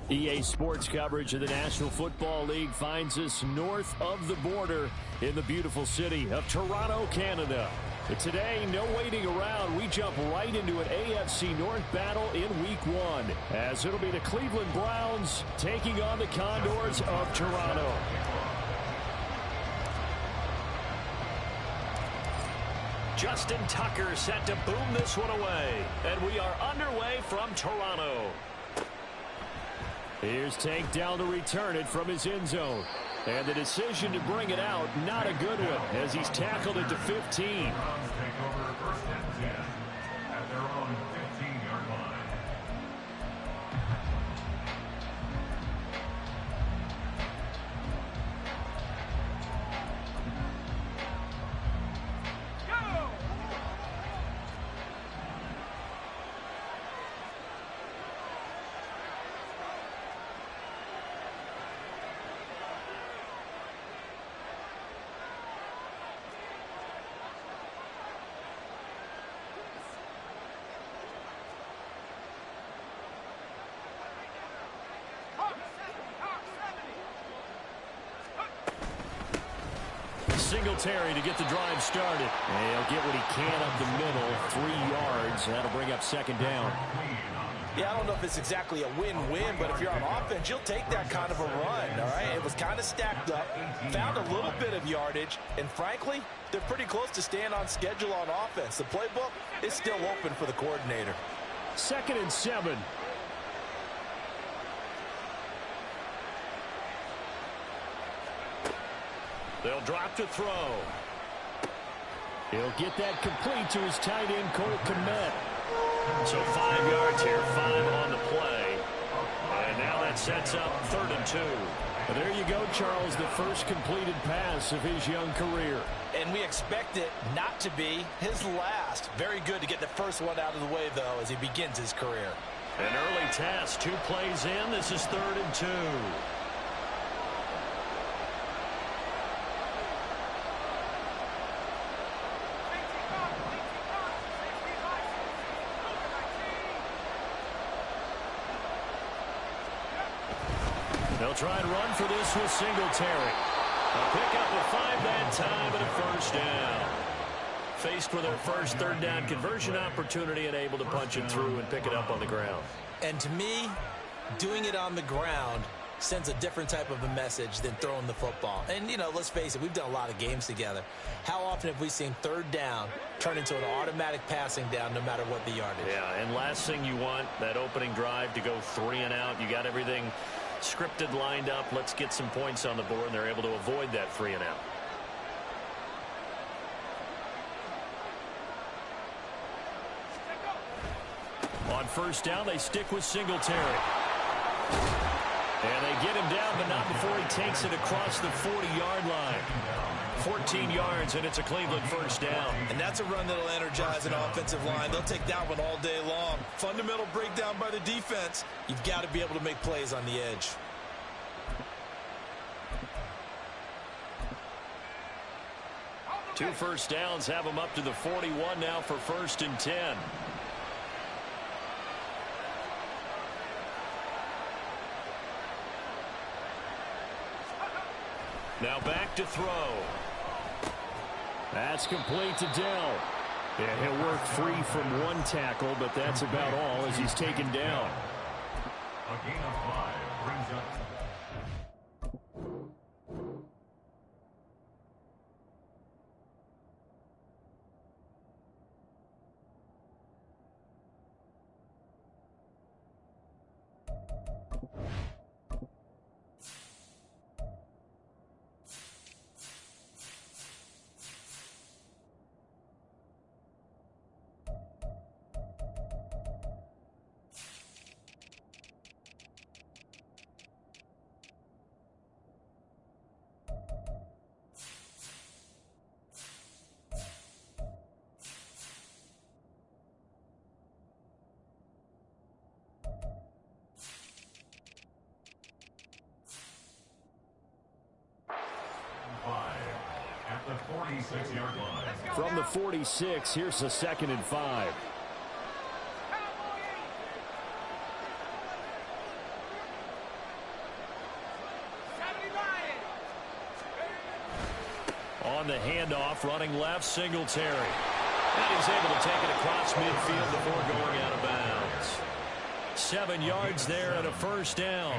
EA Sports coverage of the National Football League finds us north of the border in the beautiful city of Toronto, Canada. But today, no waiting around. We jump right into an AFC North battle in Week 1, as it'll be the Cleveland Browns taking on the Condors of Toronto. Justin Tucker set to boom this one away. And we are underway from Toronto. Here's Tank down to return it from his end zone. And the decision to bring it out, not a good one, as he's tackled it to 15. Singletary to get the drive started. And he'll get what he can up the middle, 3 yards. That'll bring up second down. Yeah, I don't know if it's exactly a win-win, but if you're on offense, you'll take that kind of a run, all right? It was kind of stacked up, found a little bit of yardage, and frankly, they're pretty close to staying on schedule on offense. The playbook is still open for the coordinator. 2nd and 7. They'll drop to throw. He'll get that complete to his tight end, Cole Kmet. So 5 yards here, 5 on the play. And now that sets up 3rd and 2. But there you go, Charles, the first completed pass of his young career. And we expect it not to be his last. Very good to get the first one out of the way, though, as he begins his career. An early test, 2 plays in. This is 3rd and 2. They'll try and run for this with Singletary. A pickup of 5 that time and a first down. Faced with their first 3rd down conversion opportunity and able to punch it through and pick it up on the ground. And to me, doing it on the ground sends a different type of a message than throwing the football. And, you know, let's face it, we've done a lot of games together. How often have we seen 3rd down turn into an automatic passing down no matter what the yardage? Yeah, and last thing you want, that opening drive to go 3 and out. You got everything scripted, lined up. Let's get some points on the board, and they're able to avoid that 3 and out. On 1st down, they stick with Singletary. And they get him down, but not before he takes it across the 40-yard line. 14 yards, and it's a Cleveland 1st down. And that's a run that'll energize an offensive line. They'll take that one all day long. Fundamental breakdown by the defense. You've got to be able to make plays on the edge. Two 1st downs have them up to the 41 now for 1st and 10. Now back to throw. That's complete to Dell. Yeah, he'll work free from 1 tackle, but that's about all as he's taken down. A gain of 5 brings up at the 46-yard line. From the 46, here's the 2nd and 5. On the handoff, running left, Singletary. And he's able to take it across midfield before going out of bounds. 7 yards there and a first down.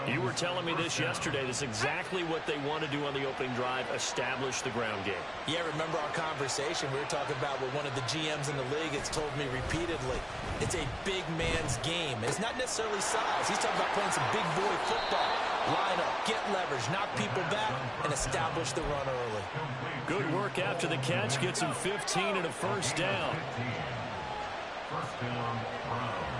You were telling me this yesterday. This is exactly what they want to do on the opening drive, establish the ground game. Yeah, remember our conversation? We were talking about what one of the GMs in the league has told me repeatedly. It's a big man's game. It's not necessarily size. He's talking about playing some big boy football. Line up, get leverage, knock people back, and establish the run early. Good work after the catch. Gets him 15 and a first down. First down, Browns.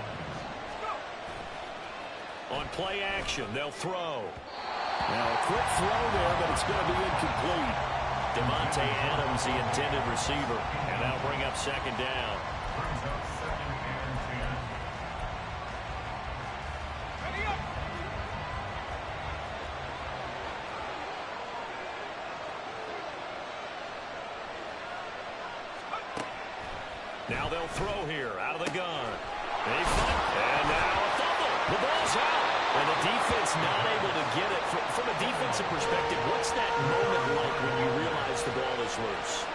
On play action, they'll throw. Now a quick throw there, but it's going to be incomplete. Devontae Adams, the intended receiver. And that'll bring up second down. Brings up second and 10. Now they'll throw here out of the gun. They fight, and now a fumble. The ball's out, and the defense not able to get it. From a defensive perspective, what's that moment like when you realize the ball is loose?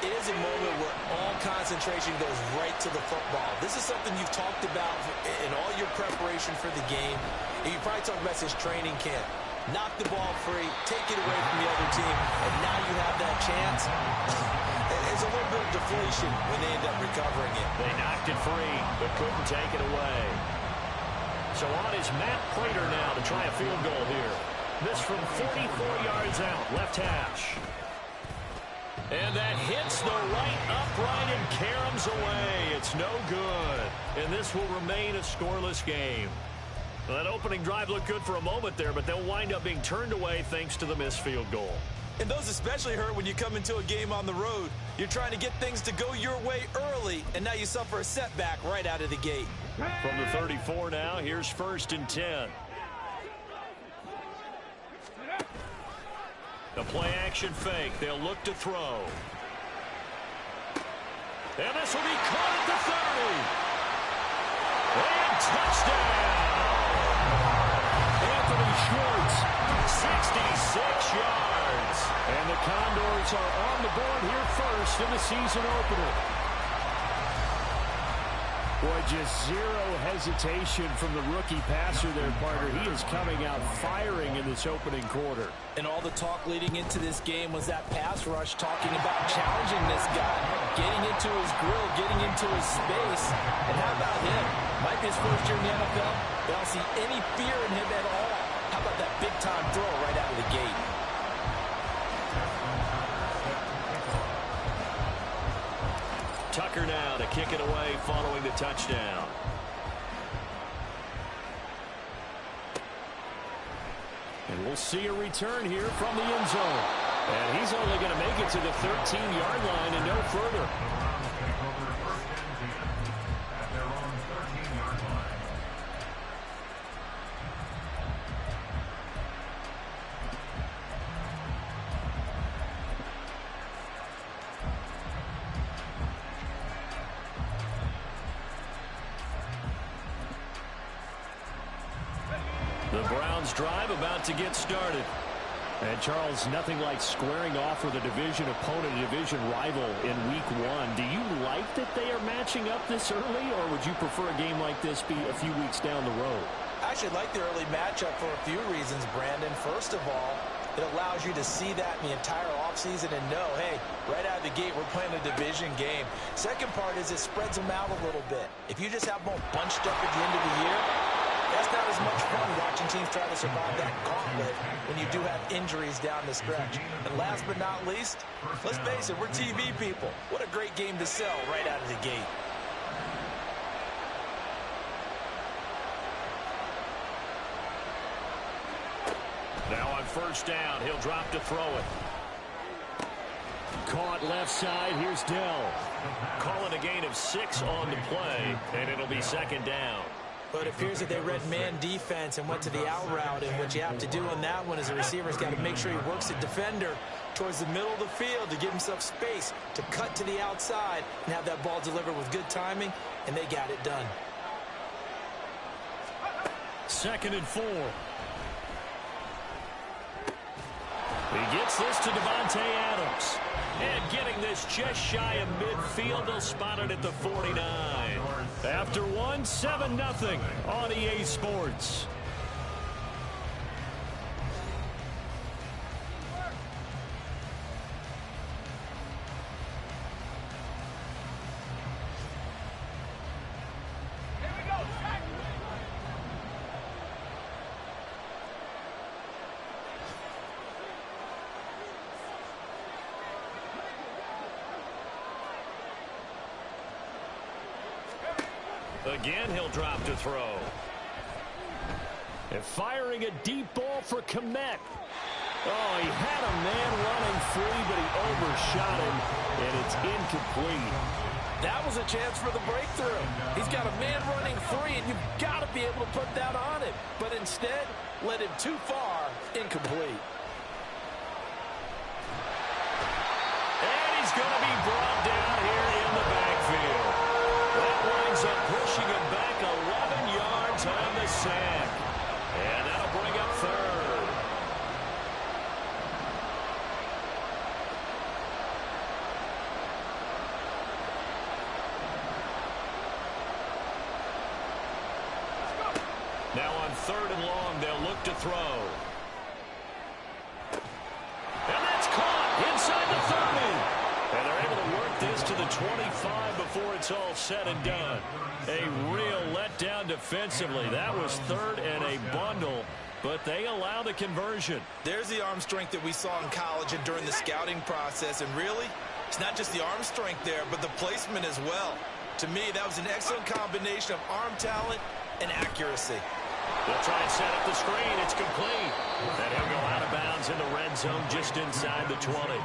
It is a moment where all concentration goes right to the football. This is something you've talked about in all your preparation for the game. And you probably talked about since training camp. Knock the ball free, take it away from the other team, and now you have that chance. There's a little bit of deflation when they end up recovering it. They knocked it free, but couldn't take it away. So on is Matt Prater now to try a field goal here. This from 44 yards out, left hash. And that hits the right upright and caroms away. It's no good. And this will remain a scoreless game. Well, that opening drive looked good for a moment there, but they'll wind up being turned away thanks to the missed field goal. And those especially hurt when you come into a game on the road. You're trying to get things to go your way early, and now you suffer a setback right out of the gate. From the 34 now, here's 1st and 10. The play-action fake. They'll look to throw. And this will be caught at the 30. And touchdown! Anthony Schwartz, 66 yards. And the Condors are on the board here first in the season opener. Boy, just zero hesitation from the rookie passer there, partner. He is coming out firing in this opening quarter. And all the talk leading into this game was that pass rush, talking about challenging this guy, getting into his grill, getting into his space. And how about him? Might be his first year in the NFL. They don't see any fear in him at all. How about that big-time throw right out of the gate? Tucker now to kick it away following the touchdown. And we'll see a return here from the end zone. And he's only going to make it to the 13-yard line and no further. At their own 13-yard line. The Browns drive about to get started. And Charles, nothing like squaring off with a division opponent, a division rival in week 1. Do you like that they are matching up this early, or would you prefer a game like this be a few weeks down the road? I actually like the early matchup for a few reasons, Brandon. First of all, it allows you to see that in the entire offseason and know, hey, right out of the gate, we're playing a division game. Second part is it spreads them out a little bit. If you just have them all bunched up at the end of the year, that's not as much fun watching teams try to survive that gauntlet when you do have injuries down the stretch. And last but not least, let's face it, we're TV people. What a great game to sell right out of the gate. Now on first down, he'll drop to throw it. Caught left side, here's Dell. Calling a gain of 6 on the play, and it'll be second down. But it appears that they read man defense and went to the out route, and what you have to do on that one is the receiver's got to make sure he works the defender towards the middle of the field to give himself space to cut to the outside and have that ball delivered with good timing, and they got it done. 2nd and 4. He gets this to Devontae Adams. this just shy of midfield. They'll spot it at the 49. After one, 7-0 on EA Sports. Again, he'll drop to throw. And firing a deep ball for Komet. Oh, he had a man running free, but he overshot him, and it's incomplete. That was a chance for the breakthrough. He's got a man running free, and you've got to be able to put that on him. But instead, led him too far, incomplete. And he's going to be brought down here in the backfield. That winds up pushing him back 11 yards on the sack. And that'll bring up third. Now on 3rd and long, they'll look to throw. And that's caught inside the 30. And they're able to work this to the 25 before it's all said and done. A real letdown defensively. That was 3rd and a bundle, but they allow the conversion. There's the arm strength that we saw in college and during the scouting process. And really, it's not just the arm strength there, but the placement as well. To me, that was an excellent combination of arm talent and accuracy. They'll try and set up the screen. It's complete. And he'll go out of bounds in the red zone just inside the 20.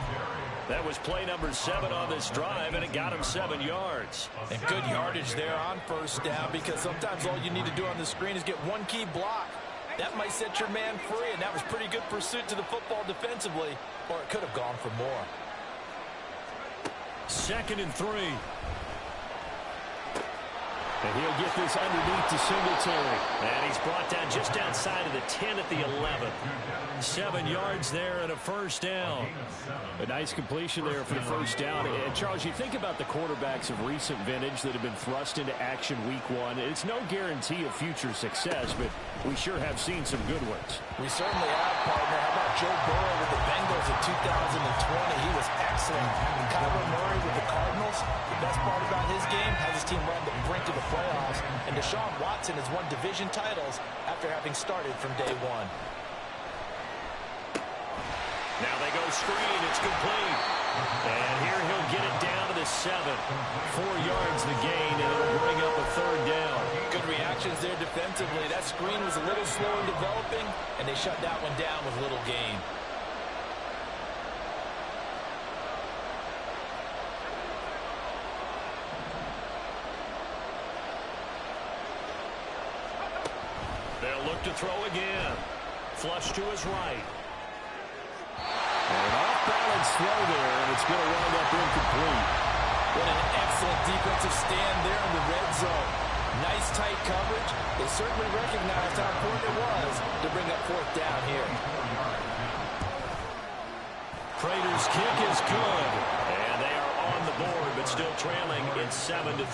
That was play number 7 on this drive, and it got him 7 yards. And good yardage there on 1st down, because sometimes all you need to do on the screen is get one key block. That might set your man free, and that was pretty good pursuit to the football defensively, or it could have gone for more. 2nd and 3. And he'll get this underneath to Singletary. And he's brought down just outside of the 10 at the 11th. 7 yards there and a 1st down. A nice completion there for the 1st down. And Charles, you think about the quarterbacks of recent vintage that have been thrust into action week 1. It's no guarantee of future success, but we sure have seen some good ones. We certainly have, partner. How about Joe Burrow with the Bengals in 2020? He was excellent. Kyler Murray with the Cardinals. The best part about his game, has his team run the brink of the playoffs. And Deshaun Watson has won division titles after having started from day 1. Now they go screen. It's complete. And here he'll get it down to the 7. 4 yards the gain, and it'll bring up a 3rd down. Good reactions there defensively. That screen was a little slow in developing, and they shut that one down with little gain. They'll look to throw again. Flush to his right. An off-balance throw there, and it's going to wind up incomplete. What an excellent defensive stand there in the red zone. Nice tight coverage. They certainly recognized how important it was to bring up 4th down here. Prater's kick is good. And they are on the board, but still trailing in 7-3.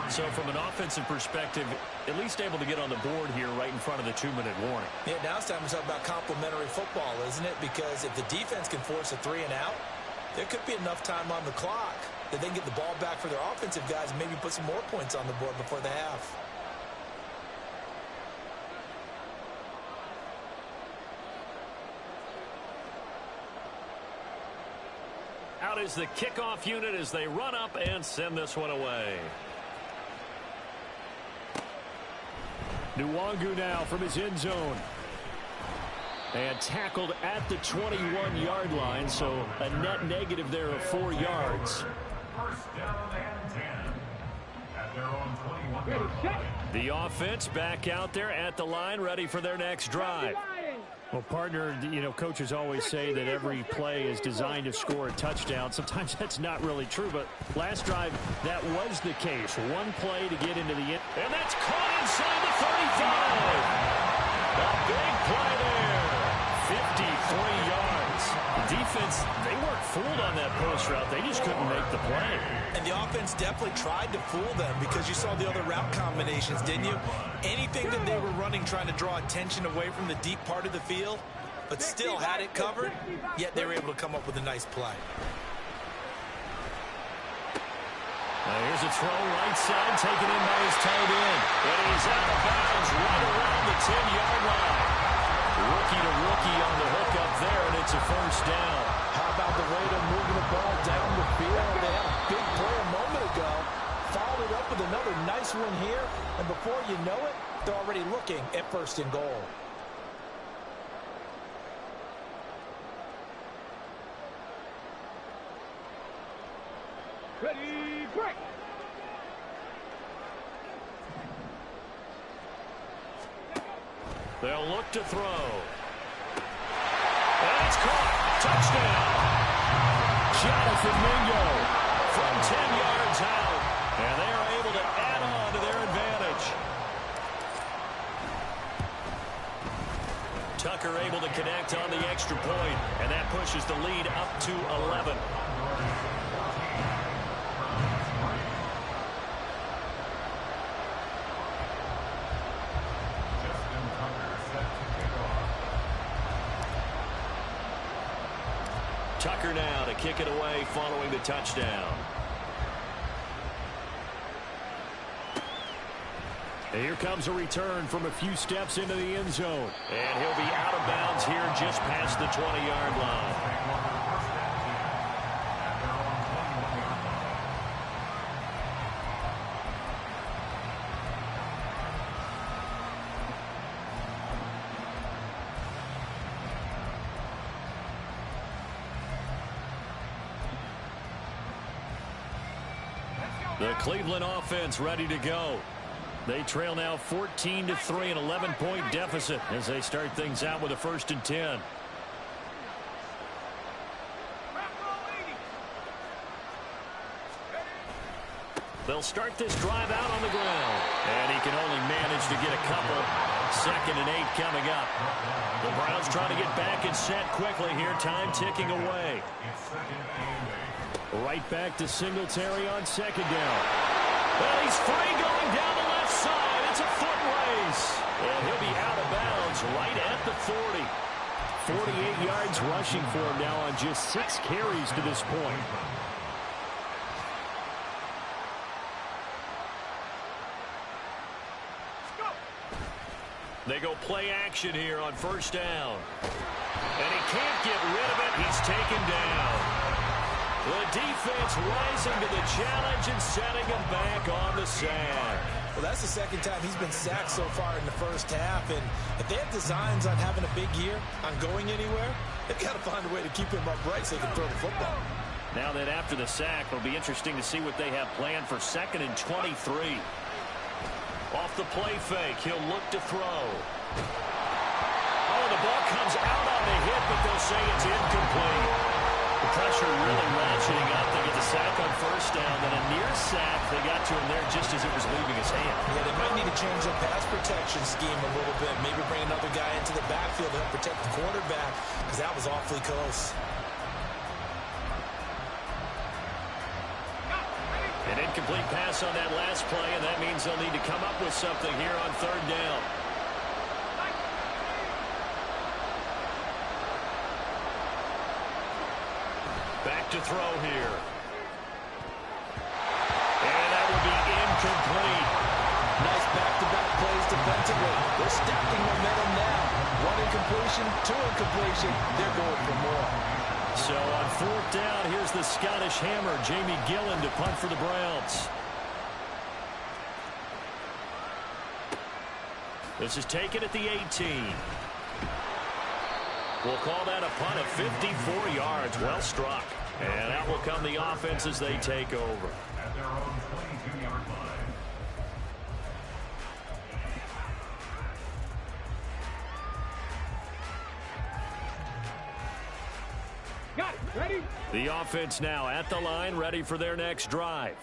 So from an offensive perspective, at least able to get on the board here right in front of the 2-minute warning. Yeah, now it's time to talk about complementary football, isn't it? Because if the defense can force a 3 and out, there could be enough time on the clock that they can get the ball back for their offensive guys and maybe put some more points on the board before the half. Out is the kickoff unit as they run up and send this one away. Nwangu now from his end zone. And tackled at the 21-yard line, so a net negative there of 4 yards. 1st down and 10 at their own 21-yard line. The offense back out there at the line, ready for their next drive. Well, partner, you know, coaches always say that every play is designed to score a touchdown. Sometimes that's not really true, but last drive, that was the case. One play to get into the end. And that's caught inside the 35. A big play there. 53 yards. The defense, they weren't fooled on that post route. They just couldn't make the play. And the offense definitely tried to fool them because you saw the other route combinations, didn't you? Anything that they were running trying to draw attention away from the deep part of the field, but still had it covered, yet they were able to come up with a nice play. Now here's a throw right side, taken in by his tight end. And he's out of bounds right around the 10-yard line. Rookie to rookie on the hook up there, and it's a first down. How about the way they're moving the ball down the field? They had a big play a moment ago. Followed up with another nice one here. And before you know it, they're already looking at first and goal. Ready, break. They'll look to throw. And it's caught. Touchdown. Jonathan Mingo from 10 yards out. And they are able to add on to their advantage. Tucker able to connect on the extra point, and that pushes the lead up to 11. Tucker now to kick it away following the touchdown. And here comes a return from a few steps into the end zone. And he'll be out of bounds here just past the 20-yard line. The Cleveland offense ready to go. They trail now 14-3, an 11-point deficit as they start things out with a 1st and 10. They'll start this drive out on the ground. And he can only manage to get a couple. 2nd and 8 coming up. The Browns trying to get back and set quickly here. Time ticking away. Right back to Singletary on 2nd down. Well, he's free going down the left side. It's a foot race. And he'll be out of bounds right at the 40. 48 yards rushing for him now on just 6 carries to this point. They go play action here on 1st down. And he can't get rid of it. He's taken down. The defense rising to the challenge and setting him back on the sack. Well, that's the 2nd time he's been sacked so far in the 1st half. And if they have designs on having a big year, on going anywhere, they've got to find a way to keep him upright so they can throw the football. Now that after the sack, it'll be interesting to see what they have planned for 2nd and 23. Off the play fake, he'll look to throw. Oh, the ball comes out on the hit, but they'll say it's incomplete. The pressure really ratcheting up. They get the sack on 1st down, then a near sack. They got to him there just as it was leaving his hand. Yeah, they might need to change their pass protection scheme a little bit. Maybe bring another guy into the backfield to help protect the quarterback, because that was awfully close. An incomplete pass on that last play, and that means they'll need to come up with something here on 3rd down. Back to throw here. And that will be incomplete. Nice back-to-back plays defensively. They're stacking momentum now. 1 incompletion, 2 incompletion. They're going for more. So on 4th down, here's the Scottish Hammer, Jamie Gillen, to punt for the Browns. This is taken at the 18. We'll call that a punt of 54 yards. Well struck. And out will come the offense as they take over. At their own 22-yard line. Got it. Ready? The offense now at the line, ready for their next drive.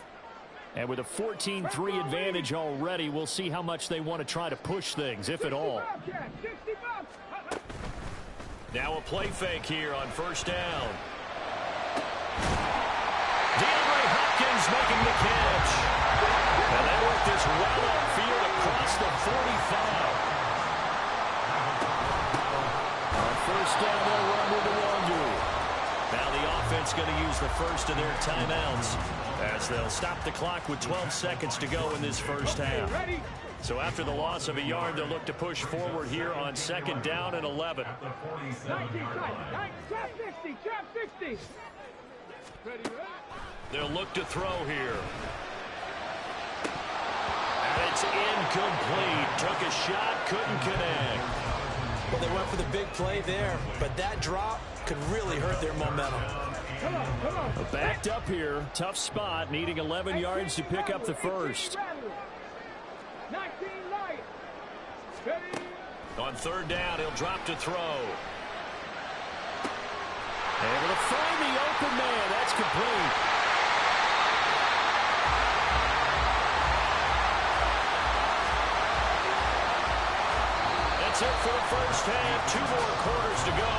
And with a 14-3 advantage already, we'll see how much they want to try to push things, if at all. Now a play fake here on first down. Hopkins making the catch. And they work this well upfield across the 45. On first down, they'll run with the Wandu. Now the offense going to use the first of their timeouts as they'll stop the clock with 12 seconds to go in this first half. So after the loss of a yard, they'll look to push forward here on second down and 11. They'll look to throw here. And it's incomplete. Took a shot, couldn't connect. Well, they went for the big play there, but that drop could really hurt their momentum. Backed up here. Tough spot, needing 11 yards to pick up the first. On third down, he'll drop to throw. Able to find the open man. That's complete. That's it for the first half. 2 more quarters to go.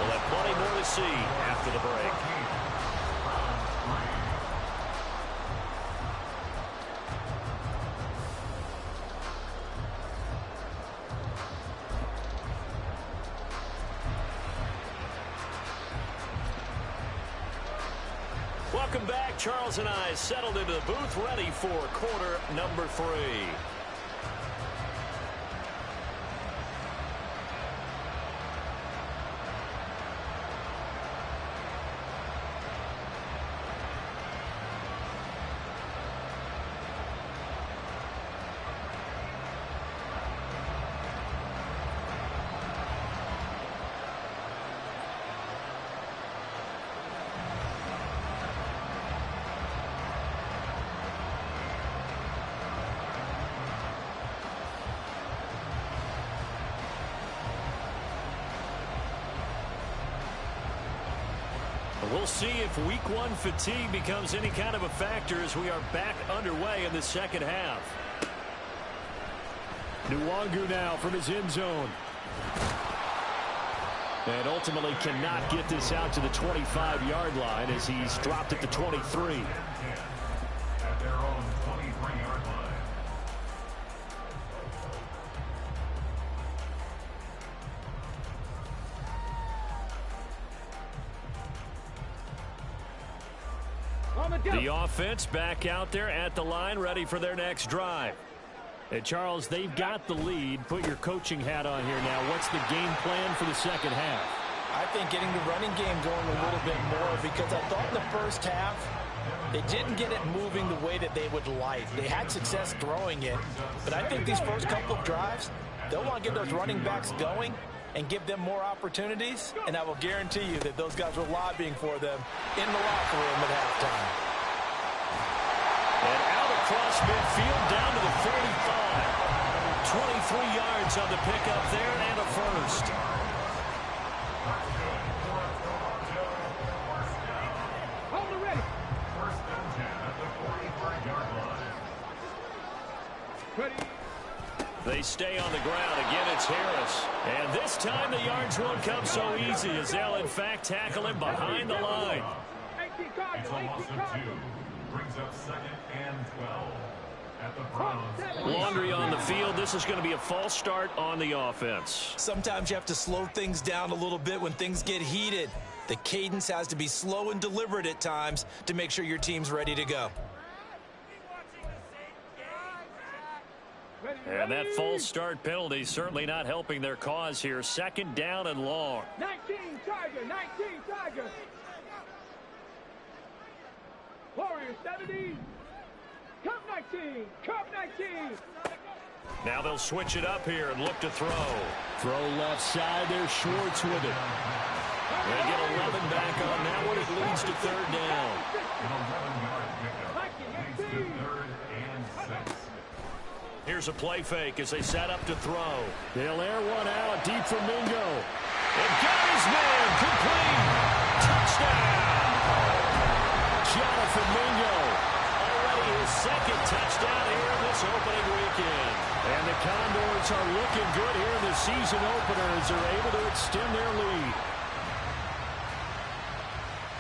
We'll have plenty more to see after the break. Welcome back. Charles and I settled into the booth, ready for quarter number 3. We'll see if week 1 fatigue becomes any kind of a factor as we are back underway in the second half. Nwangu now from his end zone. And ultimately cannot get this out to the 25-yard line as he's dropped at the 23. At their own 23-yard line. The offense back out there at the line, ready for their next drive. And Charles, they've got the lead. Put your coaching hat on here now. What's the game plan for the second half? I think getting the running game going a little bit more, because I thought in the first half they didn't get it moving the way that they would like. They had success throwing it, but I think these first couple of drives, they'll want to get those running backs going and give them more opportunities, and I will guarantee you that those guys were lobbying for them in the locker room at halftime. And out across midfield down to the 45. 23 yards on the pickup there and a first. Hold it ready. First and 10 at the 45-yard line. Ready. They stay on the ground. Again, it's Harris. And this time the yards won't come so easy as they'll, in fact, tackle him behind the line. It's a loss of 2. Brings up second and 12 at the Browns. Laundry on the field. This is going to be a false start on the offense. Sometimes you have to slow things down a little bit when things get heated. The cadence has to be slow and deliberate at times to make sure your team's ready to go. And that false start penalty certainly not helping their cause here. Second down and long. 19 Tiger, 19 Tiger. Warriors 70. Cup 19, Cup 19. Now they'll switch it up here and look to throw. Throw left side. There's Schwartz with it. They get 11 back on that one. It leads to third down. An 11-yard pickup. Leads to third and 6. Here's a play fake as they set up to throw. They'll air one out deep for Mingo. And got his man complete. Touchdown. Jonathan Mingo. Already his second touchdown here in this opening weekend. And the Condors Browns are looking good here in the season opener as they're able to extend their lead.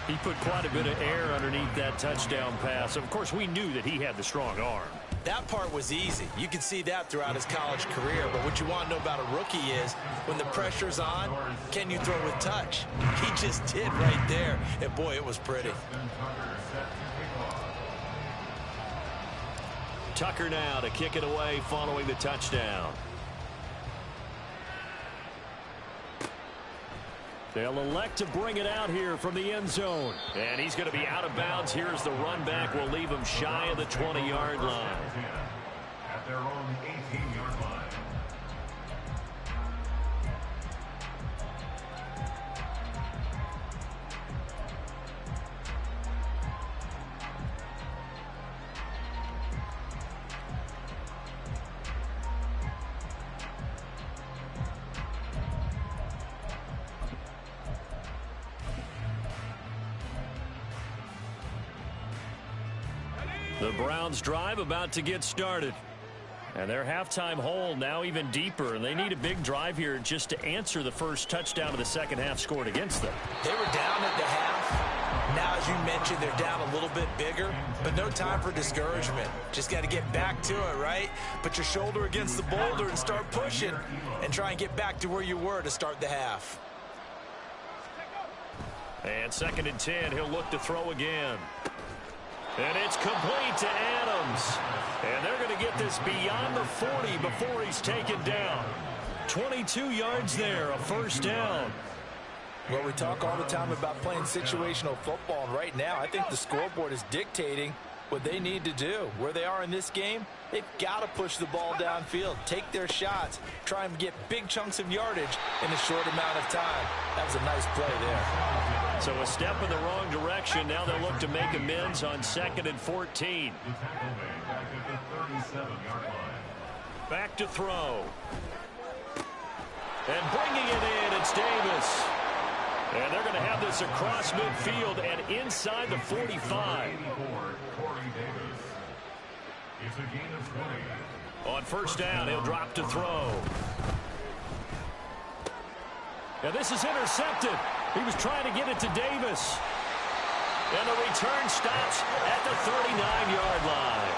He put quite a bit of air underneath that touchdown pass. Of course, we knew that he had the strong arm. That part was easy. You could see that throughout his college career. But what you want to know about a rookie is when the pressure's on, can you throw with touch? He just did right there. And, boy, it was pretty. Tucker now to kick it away following the touchdown. They'll elect to bring it out here from the end zone. And he's going to be out of bounds. Here's the run back. We'll leave him shy of the 20-yard line. At their own 18-yard line. The Browns drive about to get started. And their halftime hole now even deeper. And they need a big drive here just to answer the first touchdown of the second half scored against them. They were down at the half. Now, as you mentioned, they're down a little bit bigger. But no time for discouragement. Just got to get back to it, right? Put your shoulder against the boulder and start pushing. And try and get back to where you were to start the half. And 2nd and 10. He'll look to throw again. And it's complete to Adams. And they're going to get this beyond the 40 before he's taken down. 22 yards there, a first down. Well, we talk all the time about playing situational football, and right now I think the scoreboard is dictating what they need to do. Where they are in this game, they've got to push the ball downfield, take their shots, try and get big chunks of yardage in a short amount of time. That was a nice play there. So a step in the wrong direction. Now they'll look to make amends on 2nd and 14. Back to throw. And bringing it in, it's Davis. And they're going to have this across midfield and inside the 45. On first down, he'll drop to throw. And this is intercepted. He was trying to get it to Davis. And the return stops at the 39-yard line.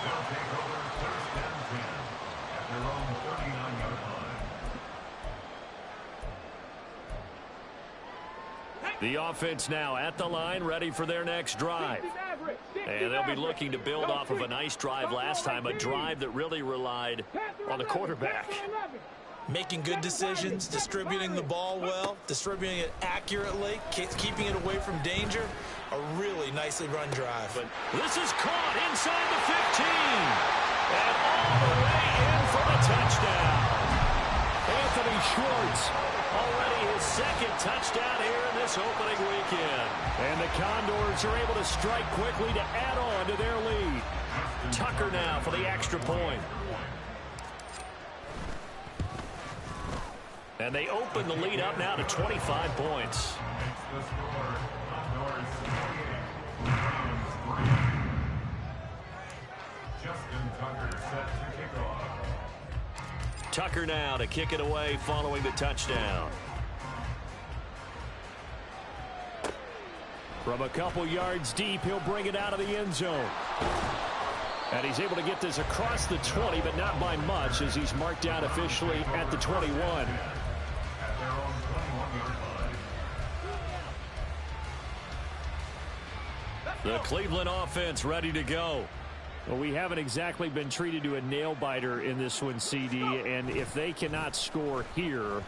They'll take over 1st and 10 at their own 39-yard line. The offense now at the line, ready for their next drive. And they'll be looking to build off of a nice drive last time, a drive that really relied on the quarterback. Making good decisions, distributing the ball well, distributing it accurately, keeping it away from danger. A really nicely run drive. But this is caught inside the 15. And all the way in for the touchdown. Anthony Schwartz, already his 2nd touchdown here in this opening weekend. And the Condors are able to strike quickly to add on to their lead. Tucker now for the extra point. And they open the lead up now to 25 points. Tucker now to kick it away following the touchdown. From a couple yards deep, he'll bring it out of the end zone. And he's able to get this across the 20, but not by much, as he's marked down officially at the 21. The Cleveland offense ready to go. Well, we haven't exactly been treated to a nail-biter in this one, CD, and if they cannot score here,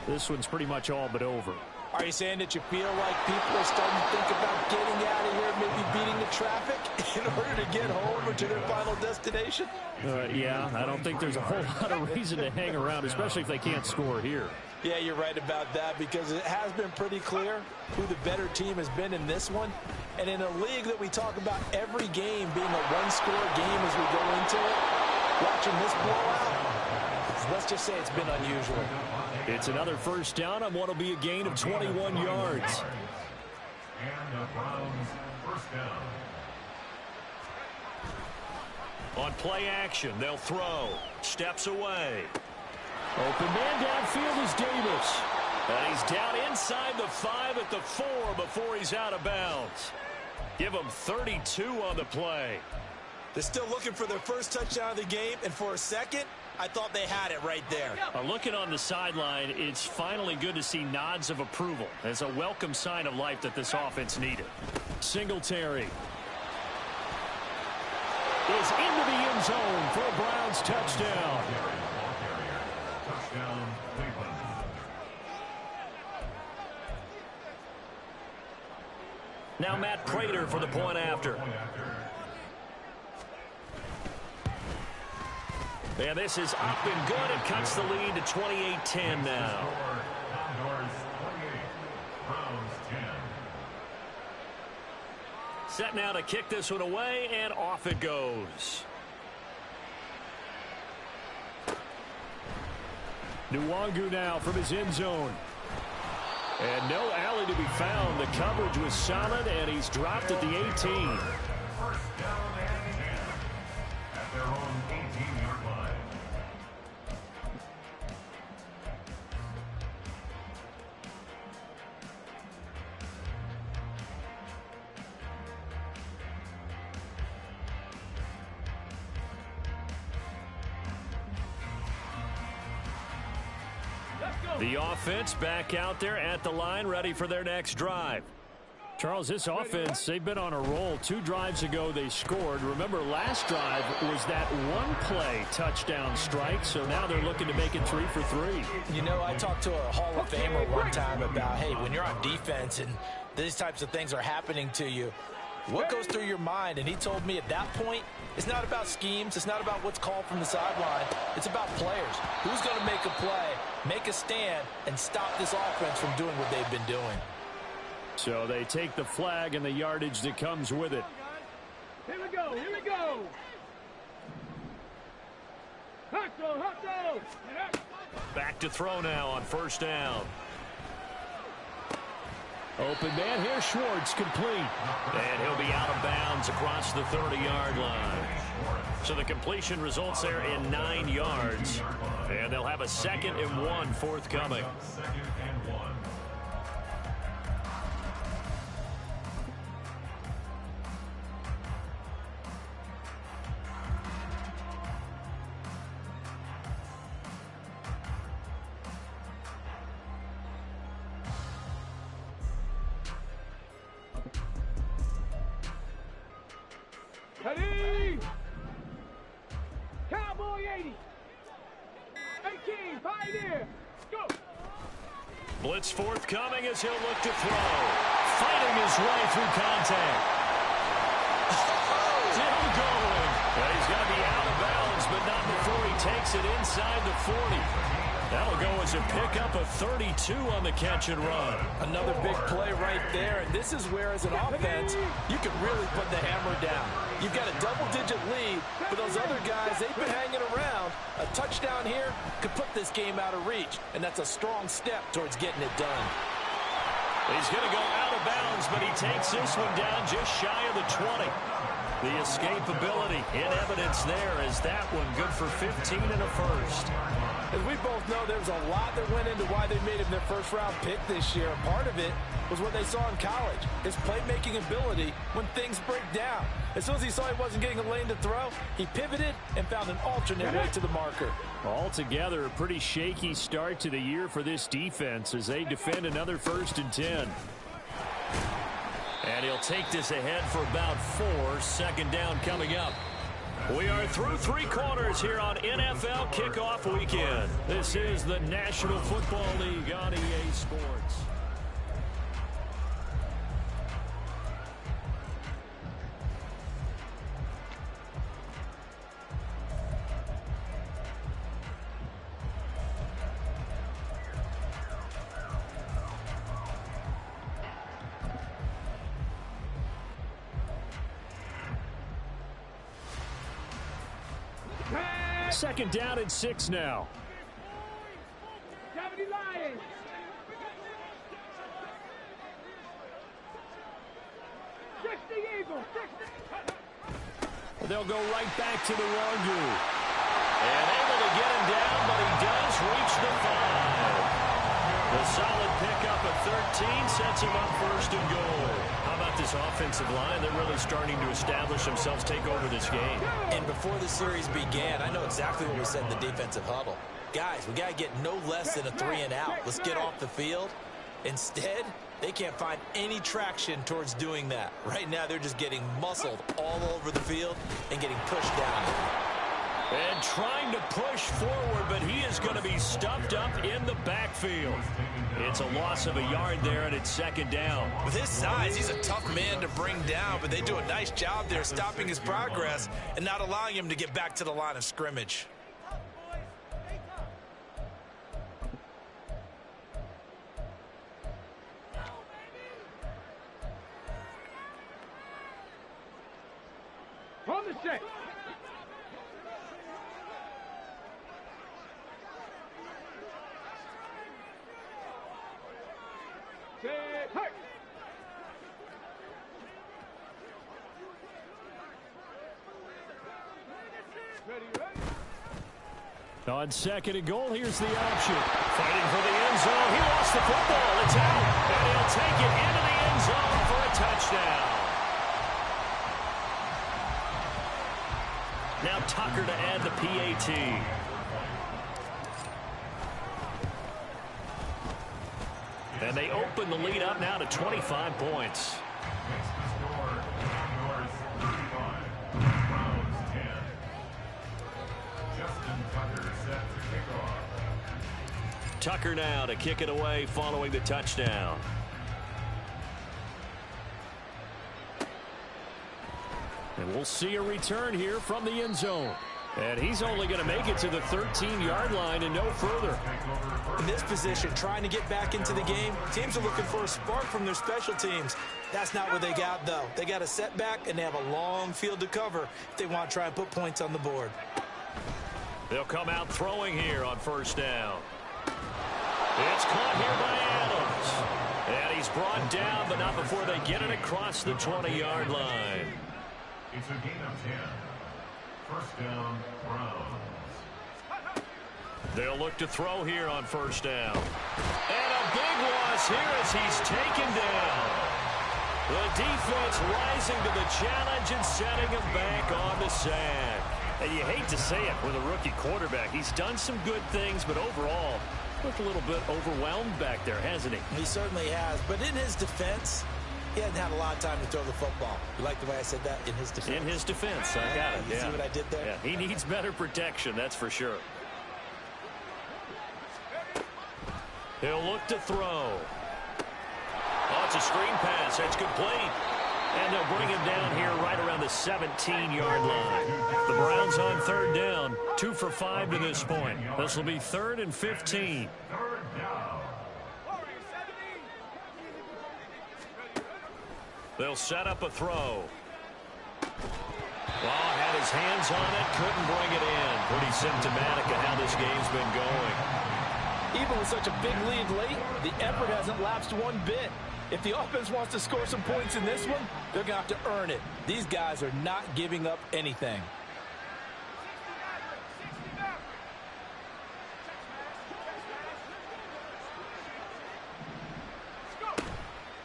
this one's pretty much all but over. Are you saying that you feel like people are starting to think about getting out of here, maybe beating the traffic in order to get home or to their final destination? Yeah, I don't think there's a whole lot of reason to hang around, especially if they can't score here. Yeah, you're right about that, because it has been pretty clear who the better team has been in this one. And in a league that we talk about every game being a one-score game as we go into it, watching this blowout, let's just say it's been unusual. It's another first down on what will be a gain of 21 yards. And the Browns first down. On play action, they'll throw. Steps away. Open man downfield is Davis. And he's down inside the 5 at the 4 before he's out of bounds. Give him 32 on the play. They're still looking for their first touchdown of the game, and for a second, I thought they had it right there. Looking on the sideline, it's finally good to see nods of approval. It's a welcome sign of life that this offense needed. Singletary is into the end zone for a Browns touchdown. Touchdown, Cleveland. Now Matt Prater for the point after. And this is up and good. It cuts the lead to 28-10 now. Condors 28, Browns 10. Set now to kick this one away, and off it goes. Nwangu now from his end zone. And no alley to be found. The coverage was solid, and he's dropped at the 18. First down and 10 at their own 18-yard line. The offense back out there at the line, ready for their next drive. Charles, this offense, they've been on a roll. 2 drives ago, they scored. Remember, last drive was that one-play touchdown strike, so now they're looking to make it 3 for 3. You know, I talked to a Hall of Famer one time about, hey, when you're on defense and these types of things are happening to you, what goes through your mind? And he told me at that point, it's not about schemes. It's not about what's called from the sideline. It's about players. Who's going to make a play, make a stand, and stop this offense from doing what they've been doing? So they take the flag and the yardage that comes with it. Here we go, here we go. Hustle. Back to throw now on first down. Open man here, Schwartz, complete. And he'll be out of bounds across the 30-yard line. So the completion results there in 9 yards. And they'll have a 2nd and 1 forthcoming. Second and 1. Ready? Cowboy 80. 18, Pioneer. Go. Blitz forthcoming as he'll look to throw. Fighting his way through contact. Still going. Well, he's going to be out of bounds, but not before he takes it inside the 40. That'll go as a pickup of 32 on the catch and run. Another big play right there, and this is where, as an offense, you can really put the hammer down. You've got a double-digit lead, but those other guys, they've been hanging around. A touchdown here could put this game out of reach, and that's a strong step towards getting it done. He's going to go out of bounds, but he takes this one down just shy of the 20. The escapability in evidence there as that one good for 15 and a first. As we both know, there's a lot that went into why they made him their first-round pick this year. Part of it was what they saw in college, his playmaking ability when things break down. As soon as he saw he wasn't getting a lane to throw, he pivoted and found an alternate way to the marker. Altogether, a pretty shaky start to the year for this defense as they defend another 1st and 10. And he'll take this ahead for about 4. 2nd down coming up. We are through 3 quarters here on NFL Kickoff Weekend. This is the National Football League on EA Sports. Second down and 6 now. Deputy Lions. They'll go right back to the Wagyu. And able to get him down, but he does reach the 5. The solid pickup at 13 sets him up first and goal. How about this offensive line? They're really starting to establish themselves, take over this game. And before the series began, I know exactly what we said in the defensive huddle. Guys, we got to get no less than a 3-and-out. Let's get off the field. Instead, they can't find any traction towards doing that. Right now, they're just getting muscled all over the field and getting pushed down. And trying to push forward, but he is going to be stuffed up in the backfield. It's a loss of a yard there, and it's second down. With his size, he's a tough man to bring down, but they do a nice job there stopping his progress and not allowing him to get back to the line of scrimmage. On the set. Set, hey. Ready, ready. On second and goal, here's the option. Fighting for the end zone. He lost the football. It's out. And he'll take it into the end zone for a touchdown. Now Tucker to add the PAT. And they open the lead up now to 25 points. Makes the score Jaguars 35, Browns 10. Justin Tucker set to kick off. Tucker now to kick it away following the touchdown. And we'll see a return here from the end zone. And he's only going to make it to the 13-yard line and no further. In this position, trying to get back into the game, teams are looking for a spark from their special teams. That's not what they got, though. They got a setback, and they have a long field to cover if they want to try and put points on the board. They'll come out throwing here on first down. It's caught here by Adams. And he's brought down, but not before they get it across the 20-yard line. It's a gain of 10. First down, Browns. They'll look to throw here on first down. And a big loss here as he's taken down. The defense rising to the challenge and setting him back on the sack. And you hate to say it with a rookie quarterback. He's done some good things, but overall, looked a little bit overwhelmed back there, hasn't he? He certainly has, but in his defense, he hasn't had a lot of time to throw the football. You like the way I said that? In his defense. In his defense, I got it. You see what I did there? Yeah, he needs better protection, that's for sure. He'll look to throw. Oh, it's a screen pass. That's complete. And they'll bring him down here right around the 17-yard line. The Browns on third down. 2 for 5 to this point. This will be 3rd and 15. Third down. They'll set up a throw. Well, had his hands on it, couldn't bring it in. Pretty symptomatic of how this game's been going. Even with such a big lead late, the effort hasn't lapsed one bit. If the offense wants to score some points in this one, they're going to have to earn it. These guys are not giving up anything.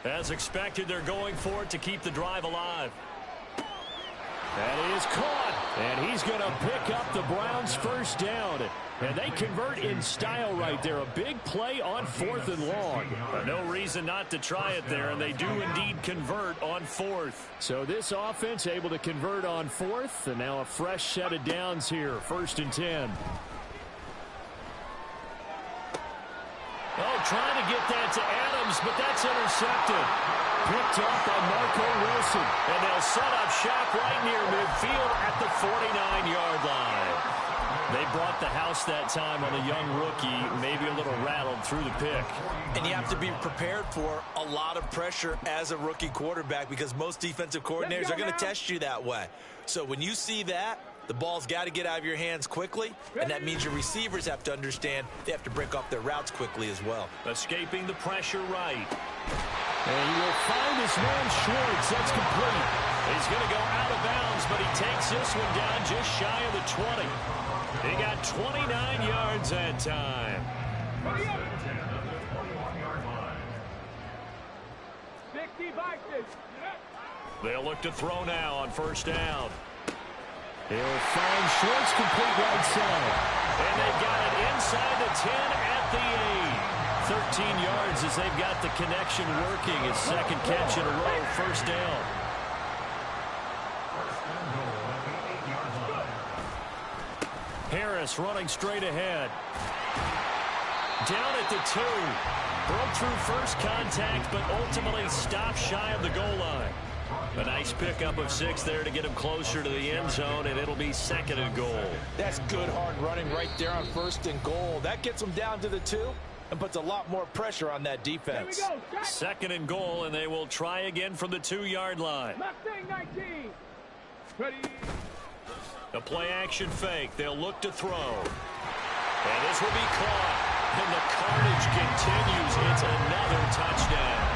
As expected, they're going for it to keep the drive alive. That is caught, and he's going to pick up the Browns' first down. And they convert in style right there. A big play on 4th and long. No reason not to try it there, and they do indeed convert on 4th. So this offense able to convert on 4th, and now a fresh set of downs here, 1st and 10. Oh, trying to get that to Adams, but that's intercepted. Picked up by Marco Wilson. And they'll set up shop right near midfield at the 49-yard line. They brought the house that time on a young rookie, maybe a little rattled through the pick. And you have to be prepared for a lot of pressure as a rookie quarterback because most defensive coordinators are going to test you that way. So when you see that, the ball's got to get out of your hands quickly, and that means your receivers have to understand they have to break off their routes quickly as well. Escaping the pressure right. And he will find his man Schwartz. That's complete. He's going to go out of bounds, but he takes this one down just shy of the 20. He got 29 yards that time. 60-6. They'll look to throw now on first down. He'll find Schwartz complete right side. And they've got it inside the 10 at the 8. 13 yards as they've got the connection working. His second catch in a row, first down. Harris running straight ahead. Down at the 2. Broke through first contact, but ultimately stopped shy of the goal line. A nice pickup of 6 there to get him closer to the end zone, and it'll be second and goal. That's good hard running right there on first and goal. That gets them down to the 2 and puts a lot more pressure on that defense. Second and goal, and they will try again from the 2-yard line. Mustang 19. Ready. A play-action fake. They'll look to throw. And this will be caught. And the carnage continues. It's another touchdown.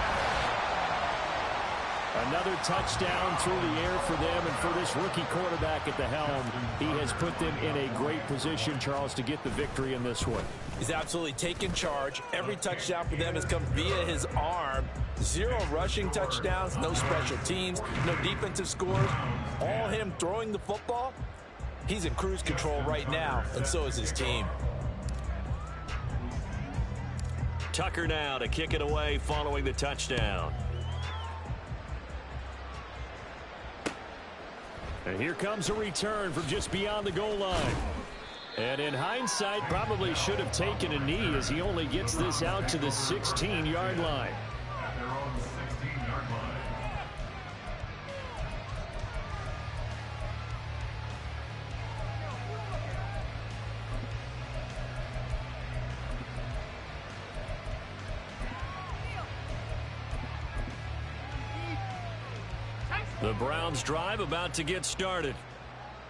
Another touchdown through the air for them, and for this rookie quarterback at the helm, he has put them in a great position, Charles, to get the victory in this one. He's absolutely taken charge. Every touchdown for them has come via his arm. 0 rushing touchdowns, no special teams, no defensive scores. All him throwing the football. He's in cruise control right now, and so is his team. Tucker now to kick it away following the touchdown. And here comes a return from just beyond the goal line. And in hindsight, probably should have taken a knee as he only gets this out to the 16-yard line. At their own 16-yard line. The Browns drive about to get started.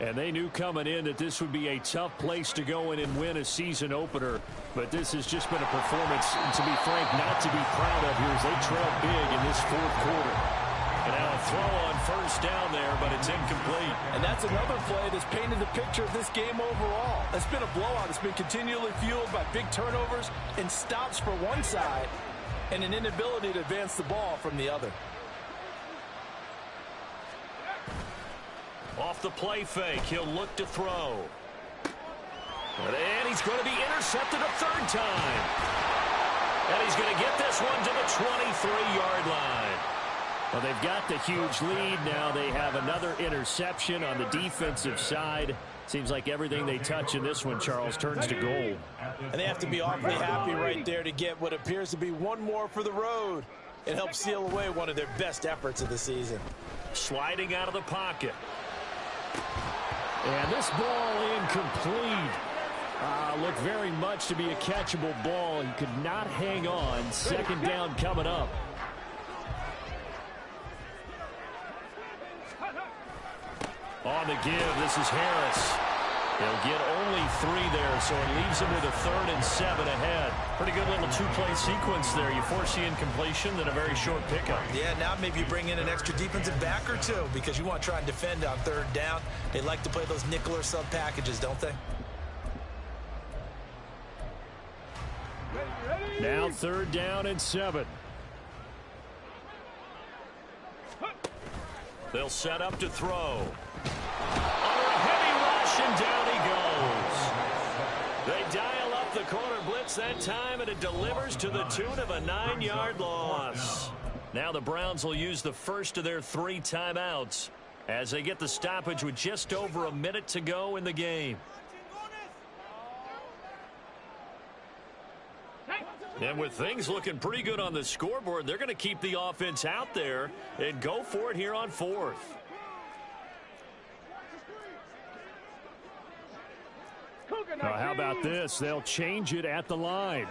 And they knew coming in that this would be a tough place to go in and win a season opener. But this has just been a performance, to be frank, not to be proud of here as they trail big in this fourth quarter. And now a throw on first down there, but it's incomplete. And that's another play that's painted the picture of this game overall. It's been a blowout. It's been continually fueled by big turnovers and stops for one side and an inability to advance the ball from the other. Off the play fake, he'll look to throw. And he's going to be intercepted a third time. And he's going to get this one to the 23-yard line. Well, they've got the huge lead. Now they have another interception on the defensive side. Seems like everything they touch in this one, Charles, turns to gold. And they have to be awfully happy right there to get what appears to be one more for the road. It helps seal away one of their best efforts of the season. Sliding out of the pocket. And this ball incomplete. Looked very much to be a catchable ball. He could not hang on. Second down coming up. On the give, this is Harris. He'll get only 3 there, so it leaves him with a 3rd and 7 ahead. Pretty good little 2-play sequence there. You force the incompletion, then a very short pickup. Yeah, now maybe you bring in an extra defensive back or 2 because you want to try and defend on 3rd down. They like to play those nickel or sub packages, don't they? Now 3rd down and 7. They'll set up to throw. Under a heavy rush, and down he goes. They dial up the corner blitz that time, and it delivers to the tune of a 9-yard loss. Now the Browns will use the first of their 3 timeouts as they get the stoppage with just over a minute to go in the game. And with things looking pretty good on the scoreboard, they're going to keep the offense out there and go for it here on 4th. Now, how about this? They'll change it at the line.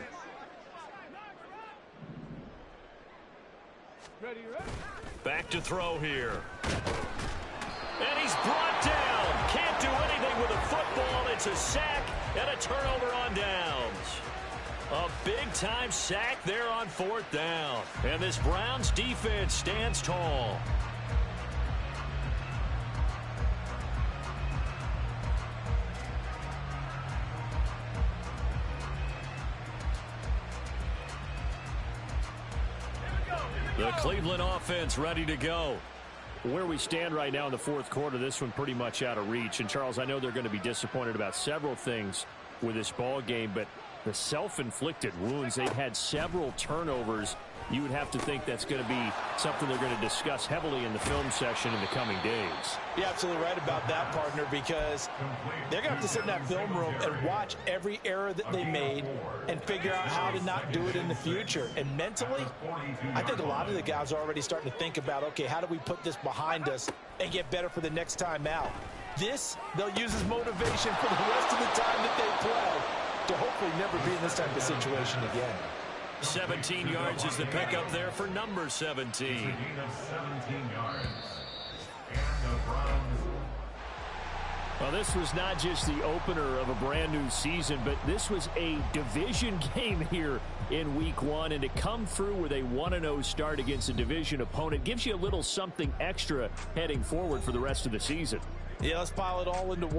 Back to throw here. And he's brought down. Can't do anything with a football. It's a sack and a turnover on downs. A big-time sack there on 4th down. And this Browns defense stands tall. Cleveland offense ready to go. Where we stand right now in the fourth quarter, this one pretty much out of reach. And, Charles, I know they're going to be disappointed about several things with this ball game, but the self-inflicted wounds, they've had several turnovers. You would have to think that's going to be something they're going to discuss heavily in the film session in the coming days. You're absolutely right about that, partner, because they're going to have to sit in that film room and watch every error that they made and figure out how to not do it in the future. And mentally, I think a lot of the guys are already starting to think about, okay, how do we put this behind us and get better for the next time out? This, they'll use as motivation for the rest of the time that they play to hopefully never be in this type of situation again. 17 yards is the pickup there for number 17. 17 yards. And the Browns. Well, this was not just the opener of a brand new season, but this was a division game here in week one. And to come through with a 1-0 start against a division opponent gives you a little something extra heading forward for the rest of the season. Yeah, let's pile it all into one.